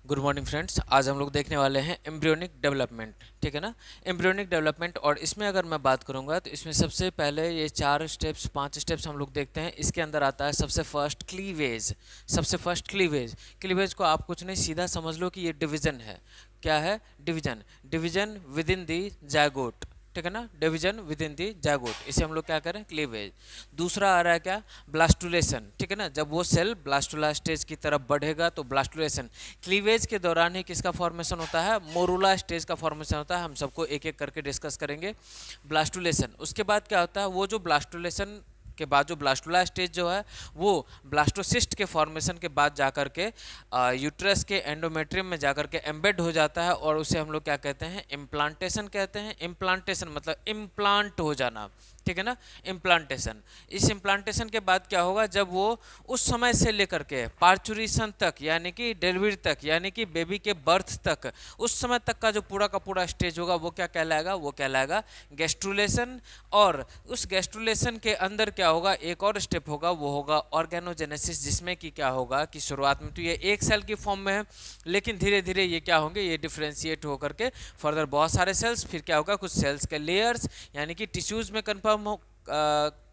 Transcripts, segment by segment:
Good morning friends. आज हम लोग देखने वाले हैं एम्ब्रियोनिक डेवलपमेंट। ठीक है ना। एम्ब्रियोनिक डेवलपमेंट, और इसमें अगर मैं बात करूंगा तो इसमें सबसे पहले ये 4 स्टेप्स 5 स्टेप्स हम लोग देखते हैं। इसके अंदर आता है सबसे फर्स्ट क्लीवेज। सबसे फर्स्ट क्लीवेज। क्लीवेज को आप कुछ नहीं, सीधा समझ लो कि ये डिवीजन है। क्या है? Division. Division with in the zygote. ठीक है ना। Division with in the zygote, इसे हम लोग क्या करें? क्लीवेज। दूसरा आ रहा है क्या? ब्लास्टुलेशन। ठीक है ना। जब वो सेल ब्लास्टुला स्टेज की तरफ बढ़ेगा तो ब्लास्टुलेशन। क्लीवेज के दौरान ही किसका फॉर्मेशन होता है? मोरुला स्टेज का फॉर्मेशन होता है। हम सबको एक एक करके डिस्कस करेंगे। ब्लास्टुलेशन, उसके बाद क्या होता है? वो जो ब्लास्टुलेशन के बाद जो ब्लास्टुला स्टेज जो है वो ब्लास्टोसिस्ट के फॉर्मेशन के बाद जाकर के यूट्रस के एंडोमेट्रियम में जाकर के एम्बेड हो जाता है, और उसे हम लोग क्या कहते हैं? इम्प्लांटेशन कहते हैं। इम्प्लांटेशन मतलब इम्प्लांट हो जाना। ठीक है ना। इम्प्लांटेशन। इस इम्प्लांटेशन के बाद क्या होगा? जब वो उस समय से लेकर के पार्चुरेशन तक, यानी कि डिलीवरी तक, यानी कि बेबी के बर्थ तक, उस समय तक का जो पूरा का पूरा स्टेज होगा वो क्या कहलाएगा? वो कहलाएगा गैस्ट्रुलेशन। और उस गैस्ट्रुलेशन के अंदर क्या होगा? एक और स्टेप होगा, वो होगा ऑर्गेनोजेनेसिस, जिसमें कि क्या होगा कि शुरुआत में तो ये एक सेल की फॉर्म में है, लेकिन धीरे धीरे ये क्या होंगे? ये डिफ्रेंशिएट होकर के फर्दर बहुत सारे सेल्स, फिर क्या होगा? कुछ सेल्स के लेयर्स यानी कि टिश्यूज में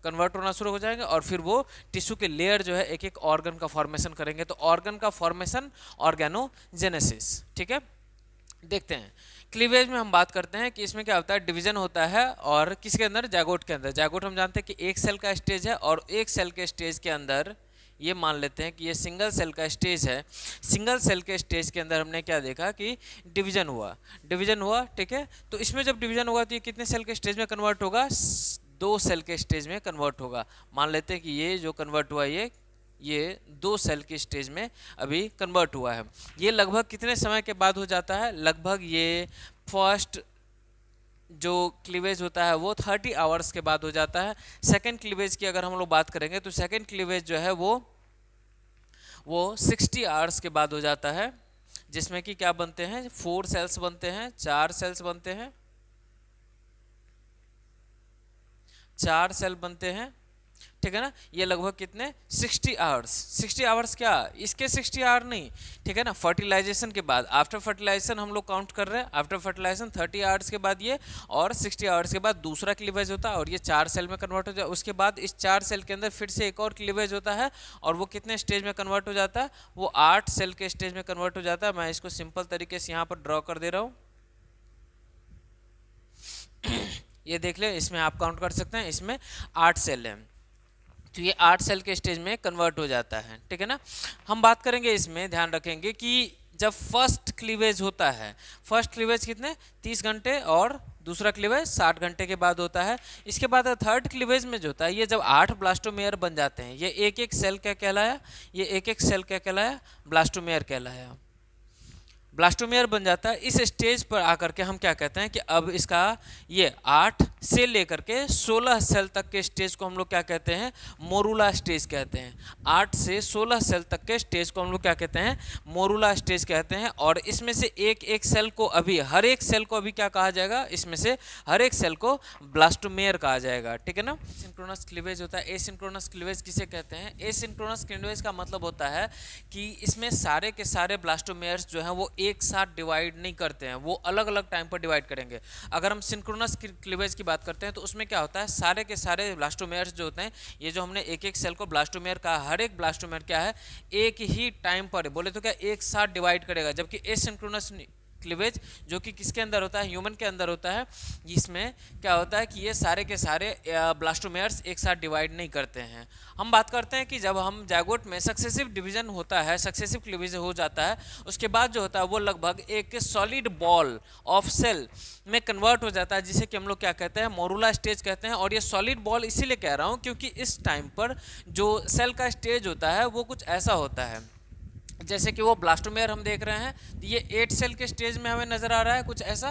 कन्वर्ट होना शुरू हो जाएंगे, और फिर वो टिश्यू के लेयर जो है एक एक ऑर्गन का फॉर्मेशन करेंगे। तो ऑर्गन का फॉर्मेशन ऑर्गेनोजेनेसिस। ठीक है। देखते हैं क्लीवेज में हम बात करते हैं कि इसमें क्या होता है? डिवीजन होता है, और किसके अंदर? जायगोट के अंदर। जायगोट हम जानते हैं कि एक सेल का स्टेज है, और एक सेल के स्टेज के अंदर ये मान लेते हैं कि ये सिंगल सेल का स्टेज है। सिंगल सेल के स्टेज के अंदर हमने क्या देखा कि डिवीजन हुआ। डिवीजन हुआ। ठीक है। तो इसमें जब डिवीजन होगा तो ये कितने सेल के स्टेज में कन्वर्ट होगा? 2 सेल के स्टेज में कन्वर्ट होगा। मान लेते हैं कि ये जो कन्वर्ट हुआ ये 2 सेल की स्टेज में अभी कन्वर्ट हुआ है। ये लगभग कितने समय के बाद हो जाता है? लगभग ये फर्स्ट जो क्लीवेज होता है वो 30 आवर्स के बाद हो जाता है। सेकेंड क्लीवेज की अगर हम लोग बात करेंगे तो सेकेंड क्लीवेज जो है वो 60 आवर्स के बाद हो जाता है, जिसमें कि क्या बनते हैं? 4 सेल्स बनते हैं, 4 सेल्स बनते हैं, 4 सेल बनते हैं। ठीक है ना। ये लगभग कितने? 60 आवर्स। 60 आवर्स क्या? इसके 60 आवर नहीं। ठीक है ना। फर्टिलाइजेशन के बाद, आफ्टर फर्टिलाइजेशन हम लोग काउंट कर रहे हैं। आफ्टर फर्टिलाइजेशन 30 आवर्स के बाद ये, और 60 आवर्स के बाद दूसरा क्लीवेज होता है, और ये 4 सेल में कन्वर्ट हो जाता है। उसके बाद इस 4 सेल के अंदर फिर से एक और क्लीवेज होता है, और वो कितने स्टेज में कन्वर्ट हो जाता है? वो 8 सेल के स्टेज में कन्वर्ट हो जाता है। मैं इसको सिंपल तरीके से यहाँ पर ड्रॉ कर दे रहा हूँ। ये देख ले, इसमें आप काउंट कर सकते हैं, इसमें 8 सेल हैं। तो ये 8 सेल के स्टेज में कन्वर्ट हो जाता है। ठीक है ना। हम बात करेंगे, इसमें ध्यान रखेंगे कि जब फर्स्ट क्लीवेज होता है, फर्स्ट क्लीवेज कितने? 30 घंटे, और दूसरा क्लीवेज 60 घंटे के बाद होता है। इसके बाद थर्ड क्लीवेज में जो होता है, ये जब 8 ब्लास्टोमेयर बन जाते हैं, ये एक एक सेल क्या कहलाया? ये एक एक सेल क्या कहलाया? ब्लास्टोमेयर कहलाया। ब्लास्टोमेयर बन जाता है। इस स्टेज पर आकर के हम क्या कहते हैं कि अब इसका ये 8 से लेकर के 16 सेल तक के स्टेज को हम लोग क्या कहते हैं? मोरुला स्टेज कहते हैं। 8 से 16 सेल तक के स्टेज को हम लोग क्या कहते हैं? मोरुला स्टेज कहते हैं। और इसमें से एक एक सेल को अभी, हर एक सेल को अभी क्या कहा जाएगा? इसमें से हर एक सेल को ब्लास्टोमेयर कहा जाएगा। ठीक है ना। सिंक्रोनस क्लीवेज होता है। एसिंक्रोनस क्लीवेज किसे कहते हैं? एसिंक्रोनस क्लीवेज का मतलब होता है कि इसमें सारे के सारे ब्लास्टोमेयर्स जो हैं वो एक साथ डिवाइड नहीं करते हैं, वो अलग अलग टाइम पर डिवाइड करेंगे। अगर हम सिंक्रोनस क्लीवेज की बात करते हैं तो उसमें क्या होता है? सारे के सारे ब्लास्टोमेयर्स जो होते हैं, ये जो हमने एक एक सेल को ब्लास्टोमेयर कहा, हर एक ब्लास्टोमेयर क्या है? एक ही टाइम पर, बोले तो क्या, एक साथ डिवाइड करेगा। जबकि एसिंक्रोनस क्लीवेज जो कि किसके अंदर होता है? ह्यूमन के अंदर होता है। इसमें क्या होता है कि ये सारे के सारे ब्लास्टोमेयर्स एक साथ डिवाइड नहीं करते हैं। हम बात करते हैं कि जब हम जायगोट में सक्सेसिव डिवीजन होता है, सक्सेसिव क्लीवेज हो जाता है, उसके बाद जो होता है वो लगभग एक सॉलिड बॉल ऑफ सेल में कन्वर्ट हो जाता है, जिसे कि हम लोग क्या कहते हैं? मोरुला स्टेज कहते हैं। और ये सॉलिड बॉल इसीलिए कह रहा हूँ क्योंकि इस टाइम पर जो सेल का स्टेज होता है वो कुछ ऐसा होता है, जैसे कि वो ब्लास्टोमेयर हम देख रहे हैं, तो ये 8 सेल के स्टेज में हमें नजर आ रहा है कुछ ऐसा।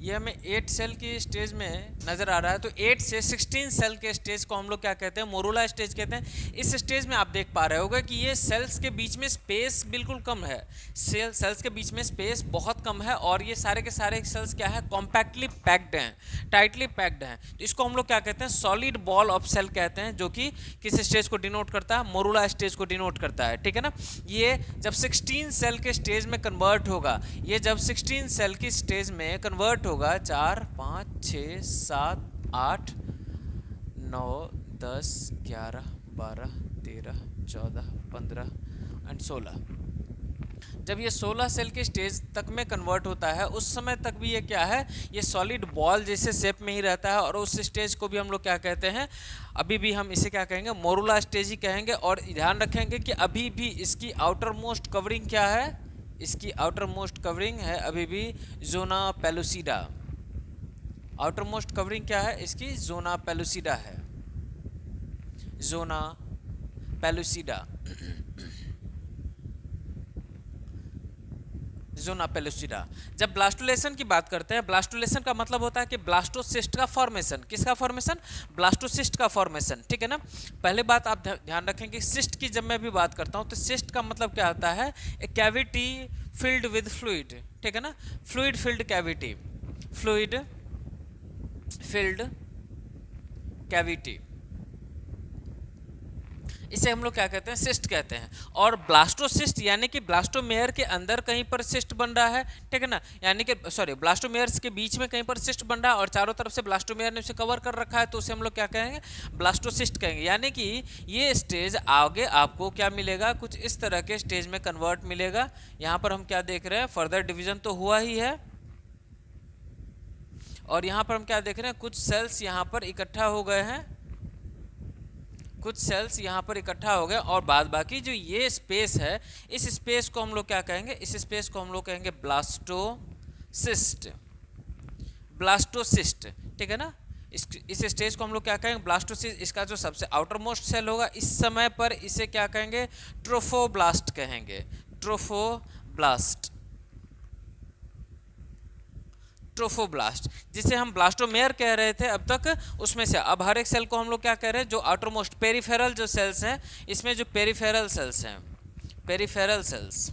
ये हमें 8 सेल की स्टेज में नज़र आ रहा है, तो 8 से 16 सेल के स्टेज को हम लोग क्या कहते हैं, मोरूला स्टेज कहते हैं। इस स्टेज में आप देख पा रहे होगा कि ये सेल्स के बीच में स्पेस बिल्कुल कम है, सेल्स के बीच में स्पेस बहुत कम है, और ये सारे के सारे सेल्स क्या है, कॉम्पैक्टली पैक्ड हैं, टाइटली पैक्ड हैं। तो इसको हम लोग क्या कहते हैं, सॉलिड बॉल ऑफ सेल कहते हैं, जो कि किस स्टेज को डिनोट करता है, मोरूला स्टेज को डिनोट करता है, ठीक है ना। ये जब 16 सेल के स्टेज में कन्वर्ट होगा, ये जब 16 सेल की स्टेज में कन्वर्ट होगा, 4 5 6 7 8 9 10 11 12 13 14 15 एंड 16, जब ये 16 सेल के स्टेज तक में कन्वर्ट होता है, उस समय तक भी ये क्या है, ये सॉलिड बॉल जैसे शेप में ही रहता है, और उस स्टेज को भी हम लोग क्या कहते हैं, अभी भी हम इसे क्या कहेंगे, मोरूला स्टेज ही कहेंगे। और ध्यान रखेंगे कि अभी भी इसकी आउटर मोस्ट कवरिंग क्या है, इसकी आउटर मोस्ट कवरिंग है अभी भी zona pellucida. Outermost covering क्या है इसकी, जोना पेलुसिडा है, जोना पेलुसिडा, जोना पेलुसिडा। जब ब्लास्टोलेशन की बात करते हैं, ब्लास्टोलेशन का मतलब होता है कि ब्लास्टोसिस्ट का फॉर्मेशन, किसका फॉर्मेशन, ब्लास्टोसिस्ट का फॉर्मेशन, ठीक है ना। पहले बात आप ध्यान रखें कि सिस्ट की जब मैं भी बात करता हूं, तो सिस्ट का मतलब क्या होता है, ए कैविटी फिल्ड विद फ्लूइड, ठीक है ना, fluid filled cavity, fluid filled cavity, इसे हम लोग क्या कहते हैं, सिस्ट कहते हैं। और ब्लास्टोसिस्ट यानी कि ब्लास्टोमेयर के अंदर कहीं पर सिस्ट बन रहा है, ठीक है ना, यानी कि सॉरी ब्लास्टोमेयर्स के बीच में कहीं पर सिस्ट बन रहा है और चारों तरफ से ब्लास्टोमेयर ने उसे कवर कर रखा है, तो उसे हम लोग क्या कहेंगे, ब्लास्टोसिस्ट कहेंगे। यानी कि ये स्टेज आगे आपको क्या मिलेगा, कुछ इस तरह के स्टेज में कन्वर्ट मिलेगा। यहाँ पर हम क्या देख रहे हैं, फर्दर डिविजन तो हुआ ही है, और यहाँ पर हम क्या देख रहे हैं, कुछ सेल्स यहाँ पर इकट्ठा हो गए हैं, कुछ सेल्स यहाँ पर इकट्ठा हो गए, और बाद बाकी जो ये स्पेस है, इस स्पेस को हम लोग क्या कहेंगे, इस स्पेस को हम लोग कहेंगे ब्लास्टोसिस्ट, ब्लास्टोसिस्ट, ठीक है ना। इस स्टेज को हम लोग क्या कहेंगे, ब्लास्टोसिस्ट। इसका जो सबसे आउटर मोस्ट सेल होगा, इस समय पर इसे क्या कहेंगे, ट्रोफोब्लास्ट कहेंगे, ट्रोफोब्लास्ट, ट्रोफोब्लास्ट, जिसे हम ब्लास्टोमेयर कह रहे थे अब तक, उसमें से अब हर एक सेल को हम लोग क्या कह रहे हैं, जो आउटर मोस्ट पेरिफेरल जो सेल्स हैं, इसमें जो पेरिफेरल सेल्स हैं, पेरिफेरल सेल्स,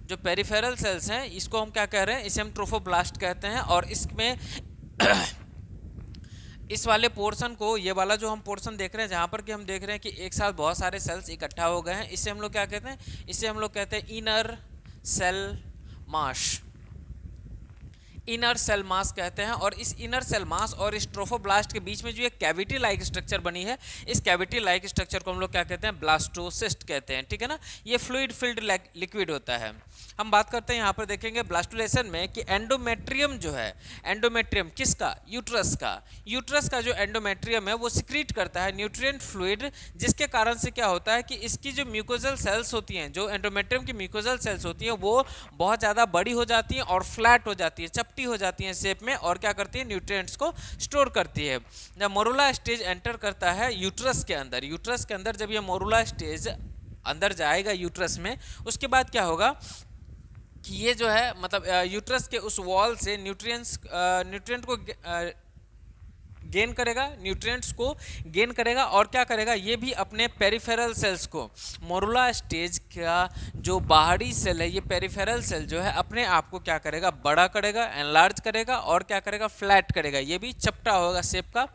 जो पेरिफेरल सेल्स हैं, इसको हम क्या कह रहे हैं, इसे हम ट्रोफोब्लास्ट कहते हैं। और इसमें इस वाले पोर्शन को, ये वाला जो हम पोर्शन देख रहे हैं, जहाँ पर कि हम देख रहे हैं कि एक साथ बहुत सारे सेल्स इकट्ठा हो गए हैं, इसे हम लोग क्या कहते हैं, इसे हम लोग कहते हैं inner cell mass, inner cell mass कहते हैं। और इस इनर सेल मास और इस ट्रोफोब्लास्ट के बीच में जो एक कैविटी लाइक स्ट्रक्चर बनी है, इस कैविटी लाइक स्ट्रक्चर को हम लोग क्या कहते हैं, ब्लास्टोसिस्ट कहते हैं, ठीक है ना। ये फ्लूइड फिल्ड लिक्विड होता है। हम बात करते हैं यहाँ पर देखेंगे ब्लास्टोलेशन में कि एंडोमेट्रियम जो है, एंडोमेट्रियम किसका, यूट्रस का, यूट्रस का जो एंडोमेट्रियम है वो सिक्रीट करता है न्यूट्रिएंट फ्लूइड, जिसके कारण से क्या होता है कि इसकी जो म्यूकोजल सेल्स होती हैं, जो एंडोमेट्रियम की म्यूकोजल सेल्स होती हैं, वो बहुत ज़्यादा बड़ी हो जाती हैं और फ्लैट हो जाती है, चपटी हो जाती है शेप में, और क्या करती है, न्यूट्रिएंट्स को स्टोर करती है। जब मोरूला स्टेज एंटर करता है यूट्रस के अंदर, यूट्रस के अंदर जब ये मोरूला स्टेज अंदर जाएगा यूट्रस में, उसके बाद क्या होगा कि ये जो है मतलब यूट्रस के उस वॉल से न्यूट्रिएंट को गेन करेगा, न्यूट्रिएंट्स को गेन करेगा, और क्या करेगा, ये भी अपने पेरिफेरल सेल्स को, मोरूला स्टेज का जो बाहरी सेल है, ये पेरिफेरल सेल जो है अपने आप को क्या करेगा, बड़ा करेगा, एनलार्ज करेगा, और क्या करेगा, फ्लैट करेगा, ये भी चपटा होगा शेप का,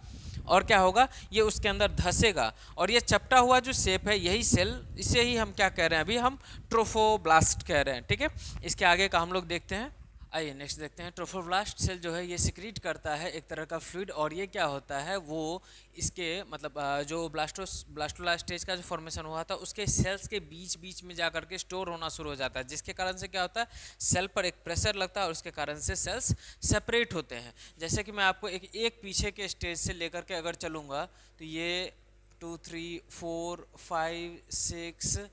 और क्या होगा, ये उसके अंदर धसेगा, और ये चपटा हुआ जो शेप है, यही सेल, इसे ही हम क्या कह रहे हैं, अभी हम ट्रोफोब्लास्ट कह रहे हैं, ठीक है। इसके आगे का हम लोग देखते हैं। आइए नेक्स्ट देखते हैं। ट्रोफोब्लास्ट सेल जो है ये सिक्रीट करता है एक तरह का फ्लूइड, और ये क्या होता है, वो इसके मतलब जो ब्लास्टोला स्टेज का जो फॉर्मेशन हुआ था, उसके सेल्स के बीच बीच में जा करके स्टोर होना शुरू हो जाता है, जिसके कारण से क्या होता है, सेल पर एक प्रेशर लगता है, और उसके कारण से सेल्स सेपरेट होते हैं। जैसे कि मैं आपको एक पीछे के स्टेज से लेकर के अगर चलूँगा, तो ये 2 3 4 5 6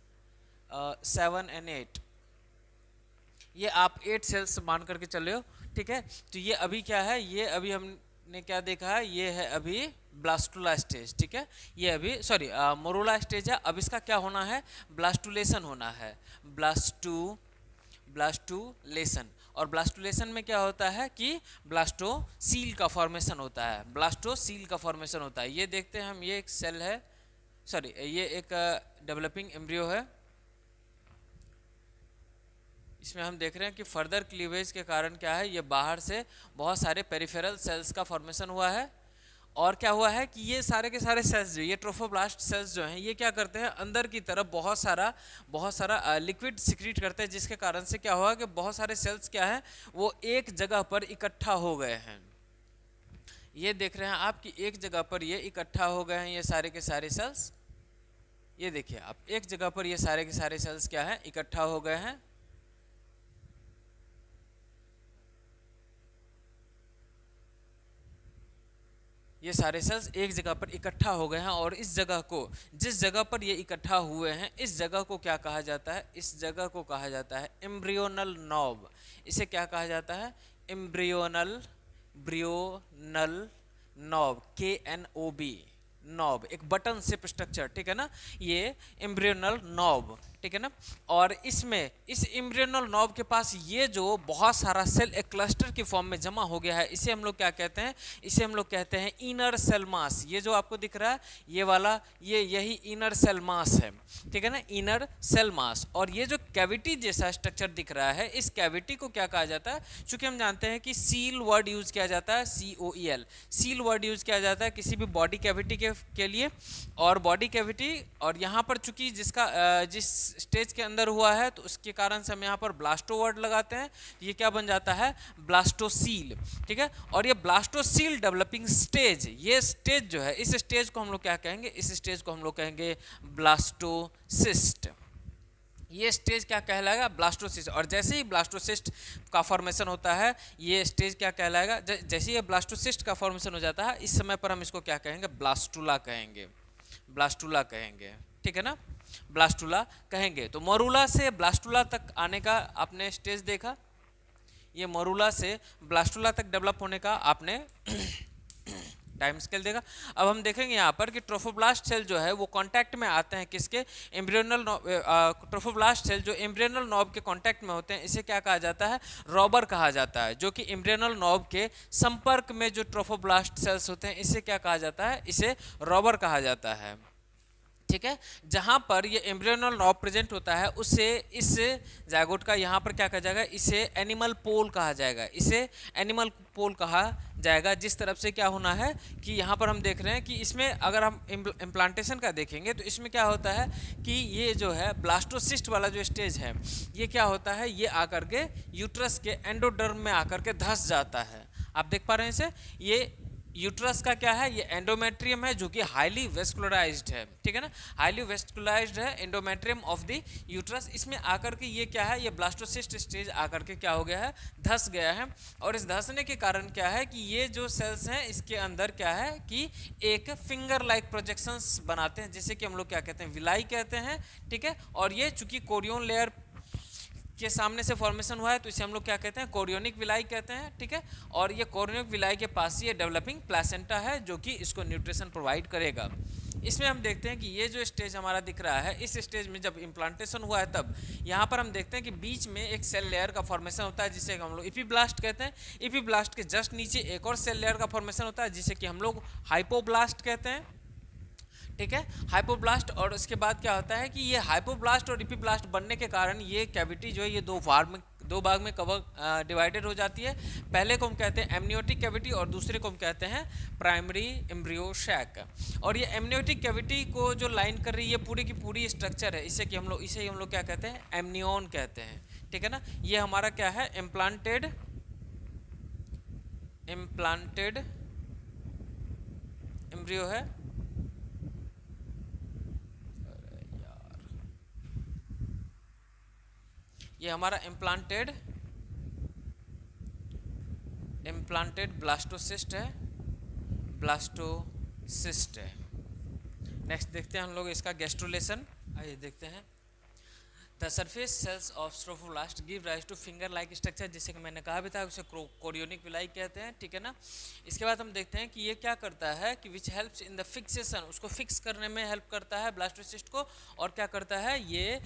7 एंड 8, ये आप 8 सेल्स मान करके चल रहे हो, ठीक है। तो ये अभी क्या है, ये अभी हमने क्या देखा है, ये है अभी ब्लास्टुला स्टेज, ठीक है। ये अभी सॉरी मोरूला स्टेज है। अब इसका क्या होना है, ब्लास्टुलेशन होना है, ब्लास्टुलेशन, और ब्लास्टुलेशन में क्या होता है कि ब्लास्टोसील का फॉर्मेशन होता है, ब्लास्टोसील का फॉर्मेशन होता है। ये देखते हैं हम, ये एक सेल है, सॉरी ये एक डेवलपिंग एम्ब्रियो है। इसमें हम देख रहे हैं कि फर्दर क्लीवेज के कारण क्या है, ये बाहर से बहुत सारे पेरिफेरल सेल्स का फॉर्मेशन हुआ है। और क्या हुआ है कि ये सारे के सारे सेल्स जो ये ट्रोफोब्लास्ट सेल्स जो हैं ये क्या करते हैं, अंदर की तरफ बहुत सारा लिक्विड सिक्रीट करते हैं, जिसके कारण से क्या हुआ कि बहुत सारे सेल्स क्या है वो एक जगह पर इकट्ठा हो गए हैं। ये देख रहे हैं आप कि एक जगह पर ये इकट्ठा हो गए हैं, ये सारे के सारे सेल्स। ये देखिए आप, एक जगह पर ये सारे के सारे सेल्स क्या है इकट्ठा हो गए हैं। ये सारे सेल्स एक जगह पर इकट्ठा हो गए हैं, और इस जगह को, जिस जगह पर ये इकट्ठा हुए हैं, इस जगह को क्या कहा जाता है, इस जगह को कहा जाता है एम्ब्रियोनल नॉब। इसे क्या कहा जाता है, एम्ब्रियोनल ब्रियोनल नॉब, KNOB नॉब, एक बटन शेप स्ट्रक्चर, ठीक है ना, ये एम्ब्रियोनल नॉब, ठीक है ना। और इसमें इस एम्ब्रियोनल नॉब के पास ये जो बहुत सारा सेल एक क्लस्टर की फॉर्म में जमा हो गया है, इसे हम लोग क्या कहते हैं, इसे हम लोग कहते हैं इनर सेल मास। ये जो आपको दिख रहा है ये वाला, ये यही इनर सेल मास है, ठीक है ना, इनर सेल मास। और ये जो कैविटी जैसा स्ट्रक्चर दिख रहा है, इस कैविटी को क्या कहा जाता है, चूंकि हम जानते हैं कि सील वर्ड यूज किया जाता है, COEL, सील वर्ड यूज किया जाता है किसी भी बॉडी कैविटी के लिए। और बॉडी कैविटी, और यहाँ पर चूंकि जिस स्टेज के अंदर हुआ है तो उसके कारण से हम यहाँ पर ब्लास्टो वर्ड लगाते हैं, ये क्या बन जाता है, ब्लास्टोसील, ठीक है। और ये ब्लास्टोसील डेवलपिंग स्टेज, ये स्टेज जो है, इस स्टेज को हम लोग क्या कहेंगे, इस स्टेज को हम लोग कहेंगे ब्लास्टोसिस्ट। ये स्टेज क्या कहलाएगा, ब्लास्टोसिस्ट। और जैसे ही ब्लास्टोसिस्ट का फॉर्मेशन होता है, ये स्टेज क्या कहलाएगा, जैसे ही ब्लास्टोसिस्ट का फॉर्मेशन हो जाता है, इस समय पर हम इसको क्या कहेंगे, ब्लास्टुला कहेंगे, ब्लास्टुला कहेंगे, ठीक है ना, ब्लास्टुला कहेंगे। तो मरूला से ब्लास्टुला तक आने का आपने स्टेज देखा, ये मरूला से ब्लास्टुला तक डेवलप होने का आपने टाइम स्केल देखा। अब हम देखेंगे यहाँ पर कि ट्रोफोब्लास्ट सेल जो है वो कांटेक्ट में आते हैं किसके, एम्ब्रियोनल, ट्रोफोब्लास्ट सेल जो एम्ब्रियोनल नॉब के कांटेक्ट में होते हैं, इसे क्या कहा जाता है, रॉबर कहा जाता है। जो कि एम्ब्रियोनल नॉब के संपर्क में जो ट्रोफोब्लास्ट सेल्स होते हैं, इसे क्या कहा जाता है, इसे रॉबर कहा जाता है, ठीक है। जहां पर ये एम्ब्रियोनल नॉब प्रेजेंट होता है, उसे इस जायगोट का यहाँ पर क्या कहा जाएगा, इसे एनिमल पोल कहा जाएगा, इसे एनिमल पोल कहा जाएगा। जिस तरफ से क्या होना है कि यहाँ पर हम देख रहे हैं कि इसमें अगर हम इम्प्लांटेशन का देखेंगे तो इसमें क्या होता है कि ये जो है ब्लास्टोसिस्ट वाला जो स्टेज है, ये क्या होता है, ये आकर के यूट्रस के एंडोडर्म में आकर के धंस जाता है। आप देख पा रहे हैं इसे, ये यूट्रस का क्या है, ये एंडोमेट्रियम है जो कि हाईली वेस्कुलराइज्ड है, ठीक है ना, हाईली वेस्कुलराइज्ड है एंडोमेट्रियम ऑफ द यूट्रस। इसमें आकर के ये क्या है, ये ब्लास्टोसिस्ट स्टेज आकर के क्या हो गया है, धस गया है। और इस धसने के कारण क्या है कि ये जो सेल्स हैं इसके अंदर क्या है कि एक फिंगर लाइक प्रोजेक्शंस बनाते हैं, जिसे कि हम लोग क्या कहते हैं, विलाई कहते हैं, ठीक है। और ये चूंकि कोरियन लेयर के सामने से फॉर्मेशन हुआ है तो इसे हम लोग क्या कहते हैं, कोरियोनिक विलाई कहते हैं, ठीक है। और ये कोरियोनिक विलाई के पास ही ये डेवलपिंग प्लेसेंटा है जो कि इसको न्यूट्रिशन प्रोवाइड करेगा। इसमें हम देखते हैं कि ये जो स्टेज हमारा दिख रहा है, इस स्टेज में जब इम्प्लांटेशन हुआ है तब यहाँ पर हम देखते हैं कि बीच में एक सेल लेयर का फॉर्मेशन होता है जिसे हम लोग इपीब्लास्ट कहते हैं। इपीब्लास्ट के जस्ट नीचे एक और सेल लेयर का फॉर्मेशन होता है जिसे कि हम लोग हाइपोब्लास्ट कहते हैं, ठीक है, हाइपोब्लास्ट। और उसके बाद क्या होता है कि ये हाइपोब्लास्ट और इपीब्लास्ट बनने के कारण ये कैविटी जो है ये दो भाग में कवर डिवाइडेड हो जाती है। पहले को हम कहते हैं एमनियोटिक कैविटी और दूसरे को हम कहते हैं प्राइमरी एम्ब्रियो शैक। और ये एमनियोटिक कैविटी को जो लाइन कर रही है पूरी की पूरी स्ट्रक्चर है, इसे हम लोग क्या कहते हैं, एमनियोन कहते हैं, ठीक है ना। ये हमारा क्या है, इम्प्लांटेड एम्ब्रियो है, ये हमारा इम्प्लांटेड ब्लास्टोसिस्ट है, ब्लास्टोसिस्ट है। नेक्स्ट देखते हैं हम लोग इसका गैस्ट्रुलेशन, आइए देखते हैं। The surface cells of trophoblast give rise to finger like structure, जिसे कि मैंने कहा भी था, उसे कोरियोनिक विलाई कहते हैं, ठीक है ना। इसके बाद हम देखते हैं कि ये क्या करता है कि which helps in the fixation, उसको फिक्स करने में हेल्प करता है ब्लास्टोसिस्ट को। और क्या करता है, ये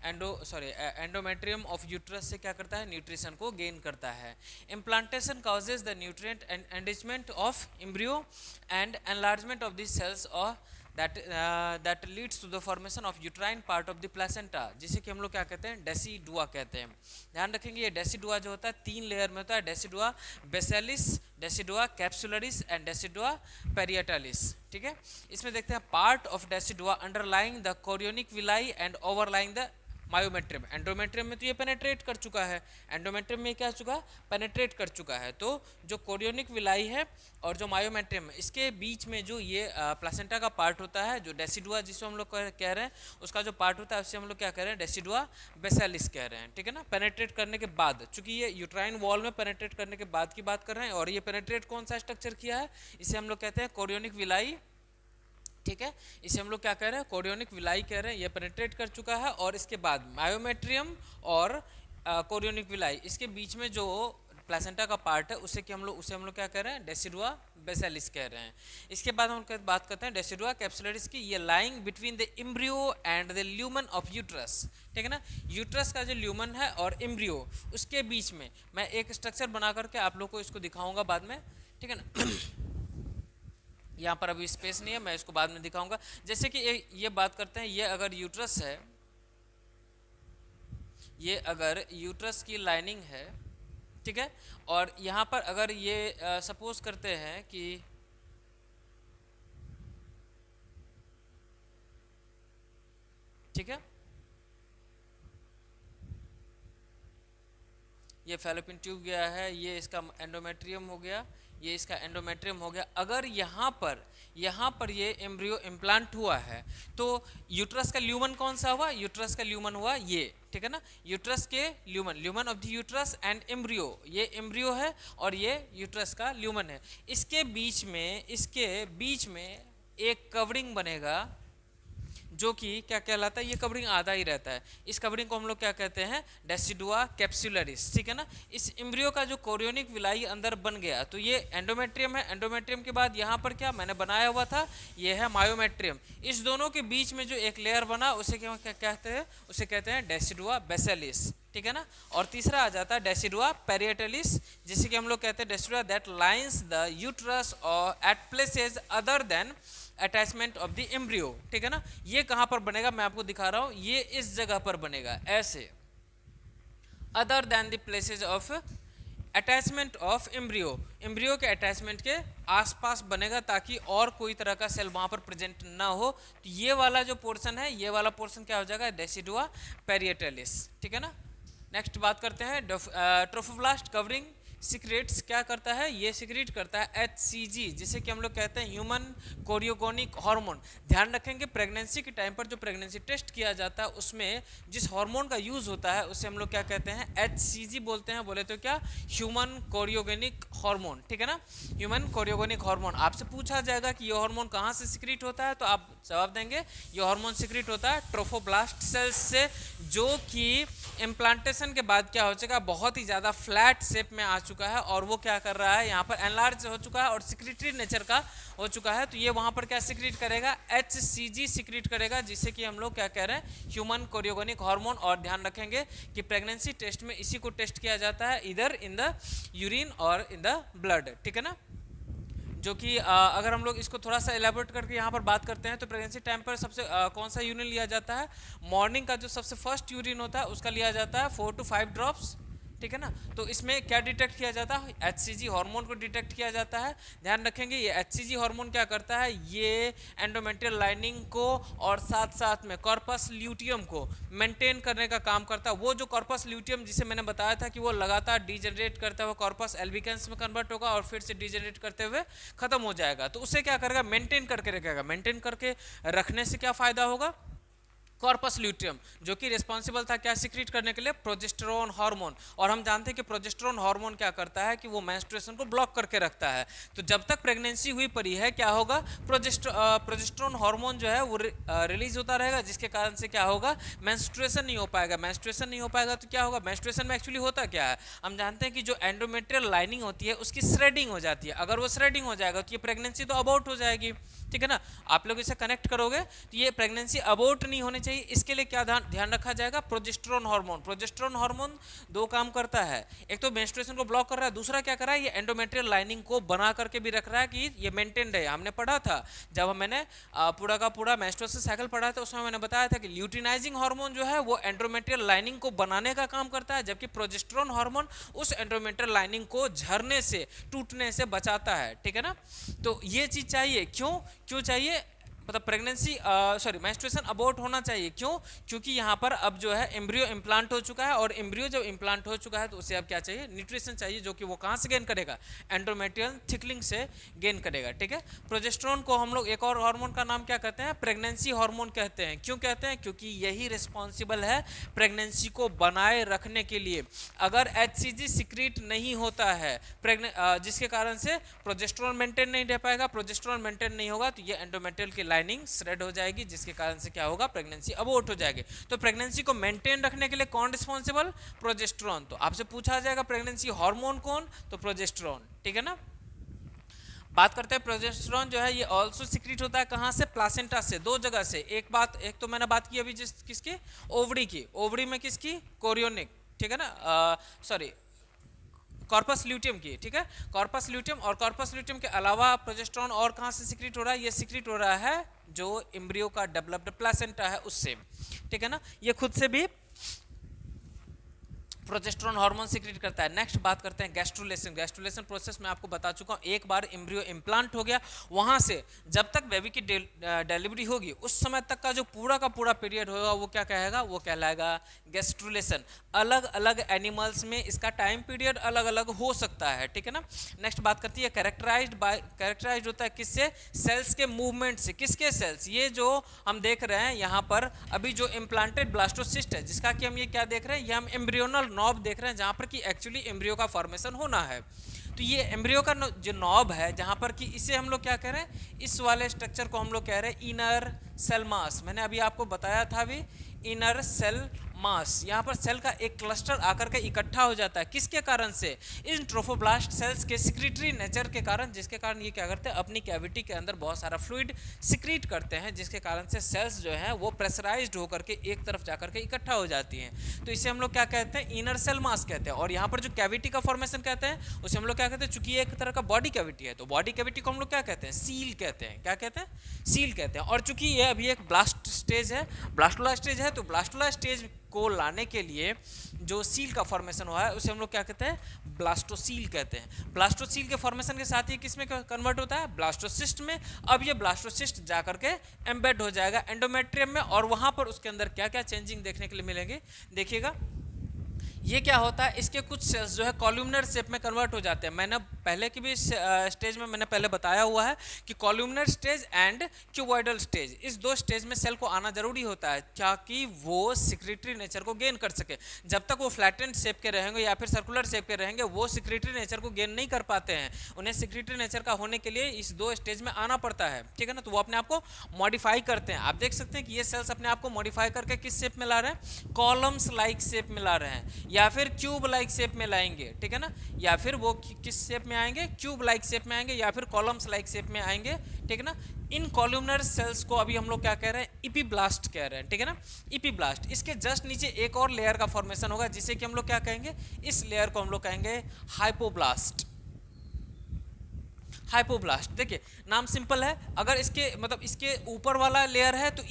एंडोमेट्रियम ऑफ यूट्रस से क्या करता है, न्यूट्रिशन को गेन करता है। Implantation causes the nutrient and enrichment of embryo and enlargement of this cells और that leads to the formation of uterine part of the placenta, जिसे कि हम लोग क्या कहते हैं, डेसिडुआ कहते हैं। ध्यान रखेंगे ये डेसिडुआ जो होता है 3 लेयर में होता है, decidua basalis, decidua capsularis and decidua parietalis. ठीक है, इसमें देखते हैं part of decidua underlying the chorionic villi and overlying the myometrium. Endometrium में तो ये पेनेट्रेट कर चुका है, एंडोमेट्रियम में क्या चुका, पेनेट्रेट कर चुका है। तो जो कोरियोनिक विलाई है और जो मायोमेट्रियम है, इसके बीच में जो ये प्लासेंटा का पार्ट होता है, जो डेसिडुआ जिसको हम लोग कह रहे हैं, उसका जो पार्ट होता है उससे हम लोग क्या कह रहे हैं, डेसिडुआ बेसिलिस कह रहे हैं। ठीक है ना, पेनेट्रेट करने के बाद, चूंकि ये यूट्राइन वॉल में पेनेट्रेट करने के बाद की बात कर रहे हैं, और ये पेनेट्रेट कौन सा स्ट्रक्चर किया है, इसे हम लोग कहते हैं कोरियोनिक विलाई। ठीक है, इसे हम लोग क्या कह रहे हैं, कोरियोनिक विलाई कह रहे हैं। ये पेनिट्रेट कर चुका है और इसके बाद मायोमेट्रियम और कोरियोनिक विलाई, इसके बीच में जो प्लासेंटा का पार्ट है उसे हम लोग क्या कह रहे हैं, डेसिडुआ बेसिलिस कह रहे हैं। इसके बाद हम बात करते हैं डेसिडुआ कैप्सुलरिस की। ये lying between the embryo and the lumen of uterus. ठीक है ना, यूट्रस का जो ल्यूमन है और एम्ब्रियो, उसके बीच में मैं एक स्ट्रक्चर बना करके आप लोग को इसको दिखाऊंगा बाद में। ठीक है ना, यहाँ पर अभी स्पेस नहीं है, मैं इसको बाद में दिखाऊंगा। जैसे कि ये बात करते हैं, ये अगर यूट्रस है, ये अगर यूट्रस की लाइनिंग है, ठीक है, और यहाँ पर अगर ये सपोज करते हैं कि ठीक है, ये फैलोपियन ट्यूब गया है, ये इसका एंडोमेट्रियम हो गया, ये इसका एंडोमेट्रियम हो गया। अगर यहाँ पर ये एम्ब्रियो इम्प्लांट हुआ है, तो यूट्रस का ल्यूमन कौन सा हुआ, यूट्रस का ल्यूमन हुआ ये। ठीक है ना, यूट्रस के lumen of the uterus and embryo, ये एम्ब्रियो है और ये यूट्रस का ल्यूमन है। इसके बीच में एक कवरिंग बनेगा, जो कि क्या कहलाता है, ये कवरिंग आधा ही रहता है। इस कवरिंग को हम लोग क्या कहते हैं, डेसिडुआ कैप्सुलरिस। ठीक है ना, इस एम्ब्रियो का जो कोरियोनिक विलाई अंदर बन गया, तो ये एंडोमेट्रियम है। एंडोमेट्रियम के बाद यहाँ पर क्या मैंने बनाया हुआ था, ये है मायोमेट्रियम। इस दोनों के बीच में जो एक लेयर बना, उसे क्या कहते हैं, उसे कहते हैं डेसिडुआ बेसिलिस। ठीक है ना, और तीसरा आ जाता है डेसिडुआ पेरिएटालिस, जिसे कि हम लोग कहते हैं decidua that lines the uterus और at places other than attachment of the embryo. ठीक है ना, ये कहां पर बनेगा, मैं आपको दिखा रहा हूं, ये इस जगह पर बनेगा ऐसे, other than the places of attachment of embryo, embryo के अटैचमेंट के आसपास बनेगा, ताकि और कोई तरह का सेल वहां पर प्रेजेंट ना हो। तो ये वाला जो पोर्शन है, ये वाला पोर्शन क्या हो जाएगा, डेसिडुआ पेरिएटालिस। ठीक है ना, नेक्स्ट बात करते हैं ट्रोफोब्लास्ट कवरिंग सिक्रेट्स क्या करता है, ये सिक्रेट करता है HCG, जिसे कि हम लोग कहते हैं ह्यूमन कोरियोगोनिक हार्मोन। ध्यान रखेंगे, प्रेगनेंसी के टाइम पर जो प्रेगनेंसी टेस्ट किया जाता है, उसमें जिस हार्मोन का यूज होता है उसे हम लोग क्या कहते हैं, HCG बोलते हैं। बोले तो क्या, ह्यूमन कोरियोगोनिक हार्मोन। ठीक है ना, ह्यूमन कोरियोगोनिक हार्मोन। आपसे पूछा जाएगा कि ये हार्मोन कहाँ से सिक्रेट होता है, तो आप जवाब देंगे ये हार्मोन सिक्रेट होता है ट्रोफोब्लास्ट सेल्स से, जो कि इम्प्लांटेशन के बाद क्या हो चुका है, बहुत ही ज़्यादा फ्लैट शेप में आ चुका है, और वो क्या कर रहा है, यहाँ पर एनलार्ज हो चुका है और सिक्रेटरी नेचर का हो चुका है। तो ये वहाँ पर क्या सिक्रेट करेगा, HCG सिक्रेट करेगा, जिससे कि हम लोग क्या कह रहे हैं, ह्यूमन कोरियोगोनिक हार्मोन। और ध्यान रखेंगे कि प्रेगनेंसी टेस्ट में इसी को टेस्ट किया जाता है, इधर इन द यूरिन और इन द ब्लड। ठीक है ना, जो कि अगर हम लोग इसको थोड़ा सा एलेबोरेट करके यहाँ पर बात करते हैं, तो प्रेगनेंसी टाइम पर सबसे कौन सा यूरिन लिया जाता है, मॉर्निंग का जो सबसे फर्स्ट यूरिन होता है उसका लिया जाता है 4 to 5 ड्रॉप्स। ठीक है ना, तो इसमें क्या डिटेक्ट किया जाता है, HCG हार्मोन को डिटेक्ट किया जाता है। ध्यान रखेंगे, ये HCG हार्मोन क्या करता है, ये एंडोमेट्रियल लाइनिंग को और साथ साथ में कॉर्पस ल्यूटियम को मेंटेन करने का काम करता है। वो जो कॉर्पस ल्यूटियम जिसे मैंने बताया था कि वो लगातार डिजेनरेट करते हुए कॉर्पस एल्बिकेंस में कन्वर्ट होगा और फिर से डिजेनरेट करते हुए खत्म हो जाएगा, तो उसे क्या करेगा, मेंटेन करके रखेगा। मेंटेन करके रखने से क्या फायदा होगा, कॉर्पस ल्यूटियम जो कि रिस्पॉन्सिबल था क्या सिक्रीट करने के लिए, प्रोजेस्टेरोन हार्मोन। और हम जानते हैं कि प्रोजेस्टेरोन हार्मोन क्या करता है कि वो मेंस्ट्रुएशन को ब्लॉक करके रखता है। तो जब तक प्रेगनेंसी हुई पड़ी है क्या होगा, प्रोजेस्टेरोन हार्मोन जो है वो रिलीज होता रहेगा, जिसके कारण से क्या होगा, मेंस्ट्रुएशन नहीं हो पाएगा। मेंस्ट्रुएशन नहीं हो पाएगा तो क्या होगा, मेंस्ट्रुएशन में एक्चुअली होता क्या है, हम जानते हैं कि जो एंडोमेट्रियल लाइनिंग होती है उसकी श्रेडिंग हो जाती है। अगर वो श्रेडिंग हो जाएगा तो ये प्रेगनेंसी तो अबाउट हो जाएगी। ठीक है ना, आप लोग इसे कनेक्ट करोगे तो ये प्रेगनेंसी अबाउट नहीं होनी चाहिए, चाहिए, इसके लिए क्या ध्यान रखा जाएगा, प्रोजेस्टेरोन हार्मोन। प्रोजेस्टेरोन हार्मोन दो काम करता है, एक तो मेंस्ट्रुएशन को ब्लॉक कर रहा है, दूसरा क्या कर रहा है, ये एंडोमेट्रियल लाइनिंग को बना करके भी रख रहा है कि ये मेंटेन्ड है। हमने पढ़ा था जब मैंने पूरा का पूरा मेंस्ट्रुएशन साइकिल पढ़ा था, उसमें मैंने बताया था कि ल्यूटिनाइजिंग हार्मोन जो है वो एंडोमेट्रियल लाइनिंग को बनाने का काम करता है, जबकि प्रोजेस्टेरोन हार्मोन उस एंडोमेट्रियल लाइनिंग को झरने से, टूटने से बचाता है, ठीक है ना। तो ये चीज चाहिए, क्यों चाहिए, मतलब प्रेगनेंसी मेंस्ट्रुएशन अबॉर्ट होना चाहिए, क्यों, क्योंकि यहाँ पर अब जो है एम्ब्रियो इम्प्लांट हो चुका है, और एम्ब्रियो जब इम्प्लांट हो चुका है तो उसे अब क्या चाहिए, न्यूट्रिशन चाहिए, जो कि वो कहाँ से गेन करेगा, एंडोमेट्रियल थिकलिंग से गेन करेगा, ठीक है। प्रोजेस्टेरोन को हम लोग एक और हार्मोन का नाम क्या कहते हैं, प्रेगनेंसी हार्मोन कहते हैं। क्यों कहते हैं, क्योंकि यही रिस्पॉन्सिबल है प्रेगनेंसी को बनाए रखने के लिए। अगर HCG सिक्रीट नहीं होता है जिसके कारण से प्रोजेस्टेरोन मेंटेन नहीं रह पाएगा, प्रोजेस्टेरोन मेंटेन नहीं होगा तो ये एंडोमेट्रियल की लाइनिंग श्रेड हो जाएगी, जिसके कारण से क्या होगा, प्रेगनेंसी अबॉर्ट हो जाएगी। तो प्रेगनेंसी को मेंटेन रखने के लिए कौन रिस्पॉन्सिबल, प्रोजेस्टेरोन। तो आपसे पूछा जाएगा प्रेगनेंसी हार्मोन कौन, तो प्रोजेस्टेरोन, ठीक है ना। बात करते हैं प्रोजेस्टेरोन जो है ये ऑल्सो सिक्रीट होता है कहाँ से, प्लासेंटा से, दो जगह से। एक तो मैंने बात की अभी किसकी, ओवरी की, ओवरी में किसकी, कोरियोनिक, ठीक है ना, सॉरी कॉर्पस ल्यूटियम की, ठीक है, कॉर्पस ल्यूटियम। और कॉर्पस ल्यूटियम के अलावा प्रोजेस्टेरोन और कहाँ से सिक्रीट हो रहा है, ये सिक्रीट हो रहा है जो एम्ब्रियो का डेवलप्ड प्लासेंटा है उससे, ठीक है ना। ये खुद से भी प्रोजेस्टेरोन हार्मोन सिक्रीट करता है। नेक्स्ट बात करते हैं गैस्ट्रुलेशन। गैस्ट्रुलेशन प्रोसेस में आपको बता चुका हूँ, एक बार एम्ब्रियो इम्प्लांट हो गया, वहां से जब तक बेबी की डिलीवरी होगी उस समय तक का जो पूरा का पूरा पीरियड होगा वो क्या कहेगा, वो कहलाएगा गैस्ट्रुलेशन। अलग अलग एनिमल्स में इसका टाइम पीरियड अलग अलग हो सकता है, ठीक है ना। नेक्स्ट बात करती है कैरेक्टराइज्ड होता है किससे, सेल्स के मूवमेंट से। किसके सेल्स, ये जो हम देख रहे हैं यहाँ पर अभी जो इम्प्लांटेड ब्लास्टोसिस्ट है, जिसका कि हम ये क्या देख रहे हैं, ये हम एम्ब्रियोनल नॉब देख रहे हैं, जहां पर कि एक्चुअली एम्ब्रियो का फॉर्मेशन होना है। तो ये एम्ब्रियो का जो नॉब है, जहां पर कि इसे हम लोग क्या कह रहे हैं, इस वाले स्ट्रक्चर को हम लोग कह रहे हैं इनर सेल मास। मैंने अभी आपको बताया था भी, इनर सेल मास। यहाँ पर सेल का एक क्लस्टर आकर के इकट्ठा हो जाता है, किसके कारण से, इन ट्रोफोब्लास्ट सेल्स के सिक्रीटरी नेचर के कारण, जिसके कारण ये क्या करते हैं, अपनी कैविटी के अंदर बहुत सारा फ्लूइड सिक्रीट करते हैं, जिसके कारण से सेल्स जो है वो प्रेशराइज्ड होकर के एक तरफ जाकर के इकट्ठा हो जाती हैं। तो इसे हम लोग क्या कहते हैं, इनर सेल मास कहते हैं। और यहाँ पर जो कैविटी का फॉर्मेशन कहते हैं उसे हम लोग क्या कहते हैं, चूंकि एक तरह का बॉडी कैविटी है तो बॉडी कैविटी को हम लोग क्या कहते हैं, सील कहते हैं। क्या कहते हैं, सील कहते हैं। और चूंकि ये अभी एक ब्लास्ट स्टेज है, ब्लास्टुला स्टेज है, तो ब्लास्टुला स्टेज को लाने के लिए जो सील का फॉर्मेशन हुआ है उसे हम लोग क्या कहते हैं, ब्लास्टोसील कहते हैं। ब्लास्टोसील के फॉर्मेशन के साथ ही किसमें कन्वर्ट होता है, ब्लास्टोसिस्ट में। अब ये ब्लास्टोसिस्ट जाकर के एम्बेड हो जाएगा एंडोमेट्रियम में, और वहां पर उसके अंदर क्या क्या चेंजिंग देखने के लिए मिलेंगे, देखिएगा। ये क्या होता है, इसके कुछ सेल्स जो है कॉल्यूमनर शेप में कन्वर्ट हो जाते हैं। मैंने पहले की भी स्टेज में मैंने पहले बताया हुआ है कि columnar stage and cuboidal stage, इस दो स्टेज में सेल को आना जरूरी होता है ताकि वो सिक्रीटरी नेचर को गेन कर सके। जब तक वो फ्लैटेंड शेप के रहेंगे या फिर सर्कुलर शेप के रहेंगे, वो सिक्रीटरी नेचर को गेन नहीं कर पाते हैं। उन्हें सिक्रीटरी नेचर का होने के लिए इस दो स्टेज में आना पड़ता है, ठीक है ना। तो वो अपने आप को मॉडिफाई करते हैं। आप देख सकते हैं कि ये सेल्स अपने आप को मॉडिफाई करके किस शेप में ला रहे हैं, कॉलम्स लाइक शेप में ला रहे हैं, या फिर क्यूब लाइक शेप में लाएंगे, ठीक है ना। या फिर वो किस शेप में आएंगे, क्यूब लाइक शेप में आएंगे, या फिर कॉलम्स लाइक शेप में आएंगे, ठीक है ना। इन कॉल्यूमनर सेल्स को अभी हम लोग क्या कह रहे हैं, इपीब्लास्ट कह रहे हैं, ठीक है ना, इपीब्लास्ट। इसके जस्ट नीचे एक और लेयर का फॉर्मेशन होगा जिसे कि हम लोग क्या कहेंगे, इस लेयर को हम लोग कहेंगे हाइपोब्लास्ट। हाइपोब्लास्ट, देखिए नाम सिंपल है। अगर इसके मतलब इसके ऊपर वाला लेयर है तो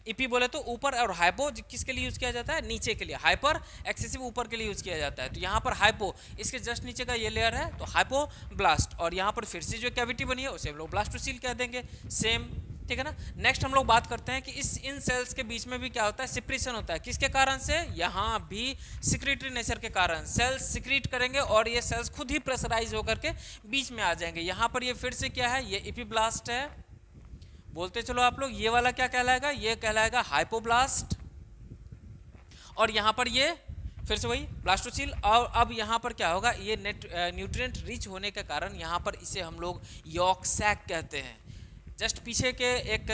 इपी बोले तो ऊपर, और हाइपो किसके लिए यूज किया जाता है, नीचे के लिए। हाइपर एक्सेसिव ऊपर के लिए यूज किया जाता है। तो यहाँ पर हाइपो, इसके जस्ट नीचे का ये लेयर है तो हाइपोब्लास्ट, और यहाँ पर फिर से जो कैविटी बनी है उसे हम लोग ब्लास्टोसील कह देंगे, सेम, ठीक है ना। नेक्स्ट हम लोग बात करते हैं कि इन सेल्स के बीच में भी क्या होता है, सिप्रेशन होता है। किसके कारण से, यहाँ भी सिक्रीटरी नेचर के कारण सेल्स सिक्रीट करेंगे और ये सेल्स खुद ही प्रेशराइज होकर के बीच में आ जाएंगे। यहाँ पर ये फिर से क्या है, ये इपीब्लास्ट है, बोलते चलो आप लोग। ये वाला क्या कहलाएगा, ये कहलाएगा हाइपोब्लास्ट, और यहाँ पर ये फिर से वही ब्लास्टोसील। और अब यहाँ पर क्या होगा, ये न्यूट्रिएंट रिच होने के कारण यहाँ पर इसे हम लोग यॉर्क सैक कहते हैं। जस्ट पीछे के एक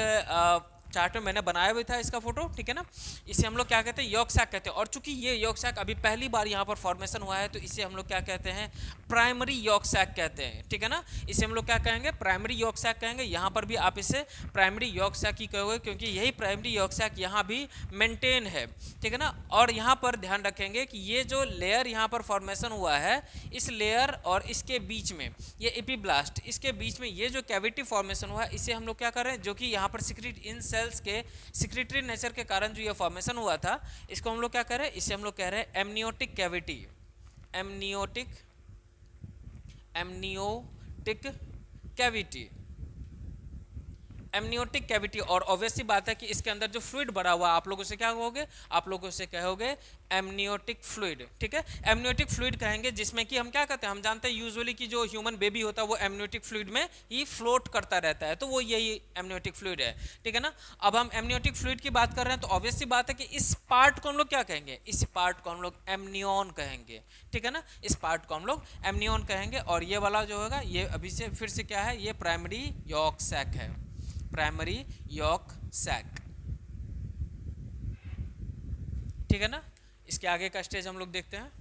चार्ट में मैंने बनाया भी था इसका फोटो, ठीक है ना। इसे हम लोग क्या कहते हैं, यॉर्क सैक कहते हैं। और चूंकि ये यॉर्क सैक अभी पहली बार यहाँ पर फॉर्मेशन हुआ है, तो इसे हम लोग क्या कहते हैं, प्राइमरी यॉर्क सैक कहते हैं, ठीक है ना। इसे हम लोग क्या कहेंगे, प्राइमरी यॉर्क सैक कहेंगे। यहाँ पर भी आप इसे प्राइमरी यॉर्क सैक ही कहोगे, क्योंकि यही प्राइमरी यॉर्क सैक यहाँ भी मेंटेन है, ठीक है ना। और यहाँ पर ध्यान रखेंगे कि ये जो लेयर यहाँ पर फॉर्मेशन हुआ है, इस लेयर और इसके बीच में ये एपिब्लास्ट, इसके बीच में ये जो कैविटी फॉर्मेशन हुआ है, इसे हम लोग क्या कर रहे हैं, जो कि यहाँ पर सिक्रेट इन सेल्स के सिक्रेटरी नेचर के कारण जो ये फॉर्मेशन हुआ था, इसको हम लोग क्या कर रहे हैं, इसे हम लोग कह रहे हैं amniotic cavity, amniotic amniotic cavity, amniotic cavity. और ऑब्वियसली बात है कि इसके अंदर जो फ्लूइड भरा हुआ, आप लोगों से क्या कहोगे, आप लोगों से कहोगे एमनियोटिक फ्लूइड, ठीक है। एमनियोटिक फ्लूइड कहेंगे, जिसमें कि हम क्या कहते हैं, हम जानते हैं यूजुअली कि जो ह्यूमन बेबी होता है वो एमनियोटिक फ्लूइड में ही फ्लोट करता रहता है, तो वो यही एमनियोटिक फ्लूइड है, ठीक है ना। अब हम एमनियोटिक फ्लूइड की बात कर रहे हैं, तो ऑब्वियसली बात है कि इस पार्ट को हम लोग क्या कहेंगे, इस पार्ट को हम लोग एमनियन कहेंगे, ठीक है ना। इस पार्ट को हम लोग एमनियन कहेंगे। और ये वाला जो होगा, ये अभी से फिर से क्या है, ये प्राइमरी यॉर्क सैक है, प्राइमरी यॉर्क सैक, ठीक है ना। इसके आगे का स्टेज हम लोग देखते हैं।